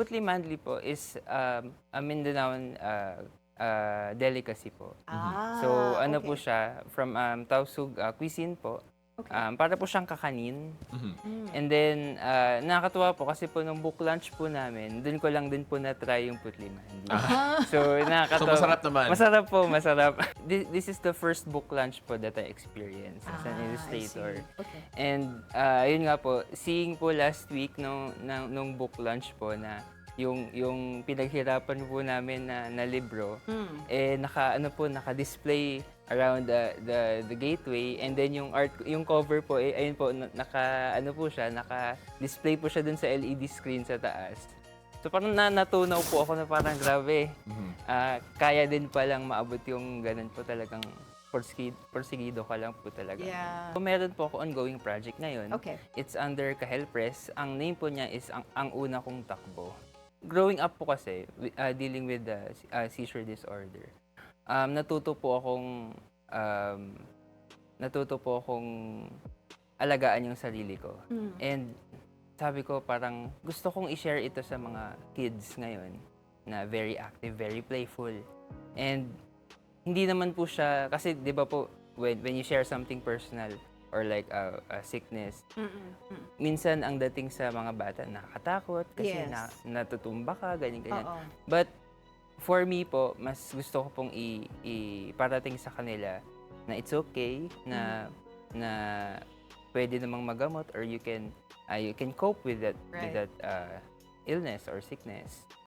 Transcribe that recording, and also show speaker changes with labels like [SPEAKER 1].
[SPEAKER 1] Putli Mandli po is a Mindanaoan delicacy po. So ano po
[SPEAKER 2] Okay.
[SPEAKER 1] siya, from Tausug cuisine po.
[SPEAKER 2] Okay.
[SPEAKER 1] Para po siyang kakanin.
[SPEAKER 2] Mm.
[SPEAKER 1] And then, nakakatuwa po kasi po nung book lunch po namin, dun ko lang din po na-try yung Putli Mandli. So,
[SPEAKER 3] So,
[SPEAKER 1] nakakatuwa.
[SPEAKER 3] masarap naman.
[SPEAKER 1] Masarap po, masarap. This is the first book lunch po that I experienced as an
[SPEAKER 2] I
[SPEAKER 1] illustrator.
[SPEAKER 2] see. Okay.
[SPEAKER 1] And yun nga po, seeing po last week nung book lunch po na yung pinaghirapan po namin na libro, naka-display around the gateway, and then yung cover po ayun po naka-display po siya dun sa LED screen sa taas. So parang natunaw po ako na parang grabe. Kaya din palang maabot yung ganun po talagang porsigido ka lang po talaga.
[SPEAKER 2] Yeah.
[SPEAKER 1] So, meron po ako ongoing project ngayon.
[SPEAKER 2] Okay.
[SPEAKER 1] It's under Kahel Press. Ang name po niya is ang una kong takbo. Growing up po kasi, dealing with the seizure disorder, natuto po akong alagaan yung sarili ko. And sabi ko parang gusto kong i-share ito sa mga kids ngayon na very active, very playful. And hindi naman po siya, kasi di ba po, when you share something personal or like a sickness, minsan ang dating sa mga bata nakakatakot kasi
[SPEAKER 2] Yes.
[SPEAKER 1] natutumba ka, ganyan-ganyan.
[SPEAKER 2] Oo.
[SPEAKER 1] But for me po, mas gusto ko pong iparating sa kanila na it's okay na pwede namang magamot, or you can cope with that
[SPEAKER 2] Right.
[SPEAKER 1] illness or sickness.